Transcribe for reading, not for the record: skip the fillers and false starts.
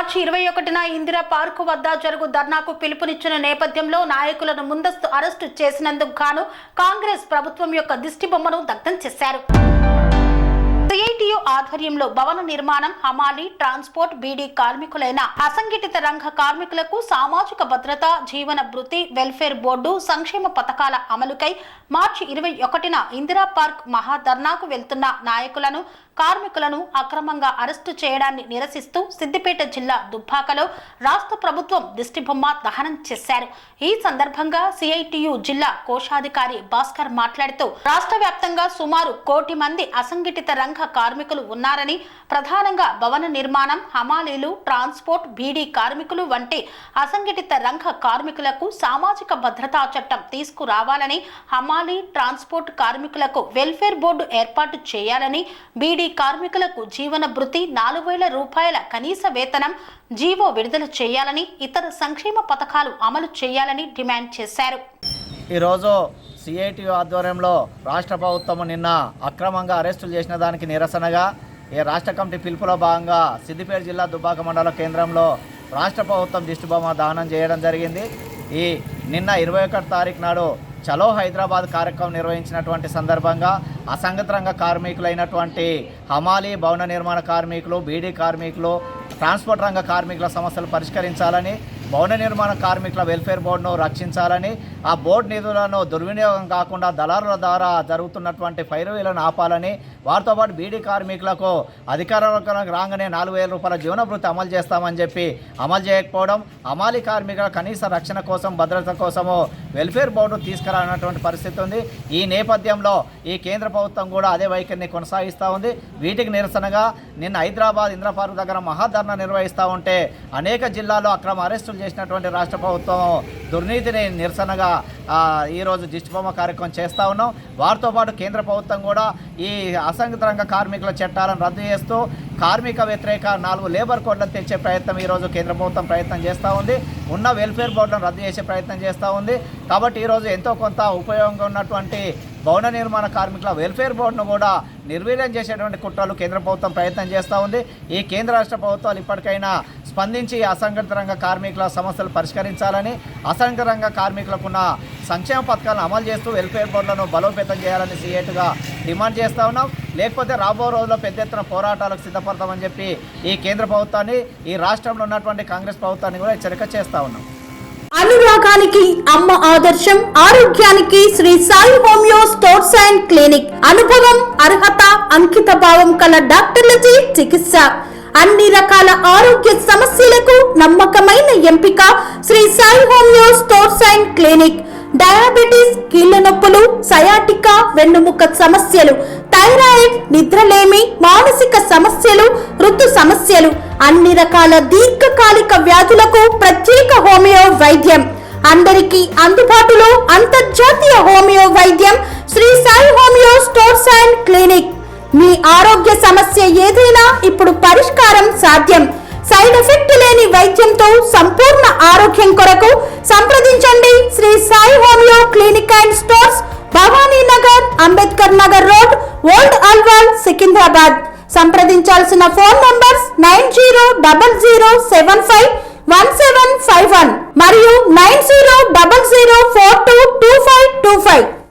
మార్చి 21న Indira park వద్ద జరుగు ధర్నాకు పిలుపునిచ్చిన నేపథ్యంలో నాయకులను ముందస్తు అరెస్టు చేసినందుకు గాను కాంగ్రెస్ ప్రభుత్వం యొక్క దిష్టిబొమ్మను దగ్ధం చేశారు. సిఐటియు ఆధ్వర్యంలో భవన నిర్మాణం, హమాలి, ట్రాన్స్పోర్ట్, బీడీ కార్మికులైన అసంఘటిత రంగ కార్మికులకు సామాజిక భద్రత, జీవన భృతి, వెల్ఫేర్ బోర్డు సంక్షేమ పథకాల అమలుకై మార్చి 21న ఇందిరా పార్క్ మహాధర్నాకు వెళ్తున్న నాయకులను, కార్మికులను అక్రమంగా అరెస్టు చేయడాన్ని నిరసిస్తూ సిద్దిపేట జిల్లా దుబ్బాకలో రాష్ట్ర ప్రభుత్వం దిష్టిబొమ్మ దహనం చేశారు. ఈ సందర్భంగా సిఐటియు జిల్లా కోశాధికారి భాస్కర్ మాట్లాడుతూ రాష్ట్ర వ్యాప్తంగా సుమారు 1 కోటి మంది అసంఘటిత రంగ కార్మికులు ఉన్నారని, ప్రధానంగా భవన నిర్మాణం, హమాలీలు, ట్రాన్స్పోర్ట్, బీడీ కార్మికులు వంటి అసంఘటిత రంగ కార్మికులకు సామాజిక భద్రతా చట్టం తీసుకురావాలని, హమాలీ, ట్రాన్స్పోర్ట్ కార్మికులకు వెల్ఫేర్ బోర్డు ఏర్పాటు చేయాలని, బీడీ కార్మికులకు జీవన భృతి 4,000 రూపాయల కనీస వేతనం జీవో విడుదల చేయాలని, ఇతర సంక్షేమ పథకాలు అమలు చేయాలని డిమాండ్ చేశారు. ఈరోజు సిఐటియు ఆధ్వర్యంలో రాష్ట్ర ప్రభుత్వం నిన్న అక్రమంగా అరెస్టులు చేసిన దానికి నిరసనగా ఈ రాష్ట్ర కమిటీ పిలుపులో భాగంగా సిద్దిపేట జిల్లా దుబ్బాక మండల కేంద్రంలో రాష్ట్ర ప్రభుత్వం దిష్టిబొమ్మ దహనం చేయడం జరిగింది. ఈ నిన్న 21 తారీఖు నాడు చలో హైదరాబాద్ కార్యక్రమం నిర్వహించినటువంటి సందర్భంగా అసంఘటిత రంగ కార్మికులైనటువంటి హమాలీ, భవన నిర్మాణ కార్మికులు, బీడీ కార్మికులు, ట్రాన్స్పోర్ట్ రంగ కార్మికుల సమస్యలు పరిష్కరించాలని, భవన నిర్మాణ కార్మికుల వెల్ఫేర్ బోర్డును రక్షించాలని, ఆ బోర్డు నిధులను దుర్వినియోగం కాకుండా దళారుల ద్వారా జరుగుతున్నటువంటి పైరవీలను ఆపాలని, వారితో పాటు బీడీ కార్మికులకు అధికారంలోకి రాగానే 4,000 రూపాయల జీవనభృతి అమలు చేస్తామని చెప్పి అమలు చేయకపోవడం, హమాలీ కార్మికుల కనీస రక్షణ కోసం, భద్రత కోసము వెల్ఫేర్ బోర్డు తీసుకురానటువంటి పరిస్థితి ఉంది. ఈ నేపథ్యంలో ఈ కేంద్ర ప్రభుత్వం కూడా అదే వైఖరిని కొనసాగిస్తూ ఉంది. వీటికి నిరసనగా నిన్న హైదరాబాద్ ఇందిరా పార్క్ దగ్గర మహాధర్నా నిర్వహిస్తూ ఉంటే అనేక జిల్లాల్లో అక్రమ అరెస్టులు చేసినటువంటి రాష్ట్ర ప్రభుత్వం దుర్నీతిని నిరసనగా ఈరోజు దిష్టిబొమ్మ కార్యక్రమం చేస్తూ ఉన్నాం. వారితో పాటు కేంద్ర ప్రభుత్వం కూడా ఈ అసంఘటిత రంగ కార్మికుల చట్టాలను రద్దు చేస్తూ కార్మిక వ్యతిరేక 4 లేబర్ కోడ్లను తెచ్చే ప్రయత్నం ఈరోజు కేంద్ర ప్రభుత్వం ప్రయత్నం చేస్తూ ఉంది. ఉన్న వెల్ఫేర్ బోర్డులను రద్దు చేసే ప్రయత్నం చేస్తూ ఉంది. కాబట్టి ఈరోజు ఎంతో కొంత ఉపయోగంగా ఉన్నటువంటి భవన నిర్మాణ కార్మికుల వెల్ఫేర్ బోర్డును కూడా నిర్వీర్యం చేసేటువంటి కుట్రలు కేంద్ర ప్రభుత్వం ప్రయత్నం చేస్తూ ఉంది. ఈ కేంద్ర రాష్ట్ర ప్రభుత్వాలు ఇప్పటికైనా స్పందించి అసంఘటిత రంగ కార్మికుల సమస్యలు పరిష్కరించాలని, అసంఘటిత రంగ కార్మికులకున్న సంక్షేమ పథకాలను అమలు చేస్తూ వెల్ఫేర్ బోర్డులను బలోపేతం చేయాలని సీఎట్గా డిమాండ్ చేస్తూ ఉన్నాం. లేకపోతే రాబో రోజుల్లో పెద్ద ఎత్తున పోరాటాలకు సిద్ధపడతామని చెప్పి ఈ కేంద్ర ప్రభుత్వాన్ని, ఈ రాష్ట్రంలో ఉన్నటువంటి కాంగ్రెస్ ప్రభుత్వాన్ని కూడా హెచ్చరిక చేస్తూ ఉన్నాం. అనురాగానికి అమ్మ ఆదర్శం, ఆరోగ్యానికి Shri Sai homeo stores and clinic. అనుభవం, అర్హత, అంకిత భావం కల డాక్టర్లచే చికిత్స. అన్ని రకాల ఆరోగ్య సమస్యలకు నమ్మకమైన ఎంపిక Shri Sai homeo stores and clinic. Diabetes, కీళ్ల నొప్పులు, సయాటికా, వెన్నుముక సమస్యలు, థైరాయిడ్, నిద్రలేమి, మానసిక సమస్యలు, ఋతు సమస్యలు, అన్ని రకాల దీర్ఘకాలిక వ్యాధులకు ప్రత్యేక హోమియో వైద్యం. అందరికీ అందుబాటులో అంతర్జాతీయ హోమియో వైద్యం Sri Sai homeo stores and clinic. మీ ఆరోగ్య సమస్య ఏదైనా ఇప్పుడు పరిష్కారం సాధ్యం. సైడ్ ఎఫెక్ట్ లేని వైద్యంతో సంపూర్ణ ఆరోగ్యం కొరకు సంప్రదించండి Sri Sai homeo clinic and stores, Bhavani Nagar, Ambedkar Nagar road, old Alwal, Secunderabad. సంప్రదించాల్సిన ఫోన్ నంబర్స్ 9000751751 మరియు 9000422525.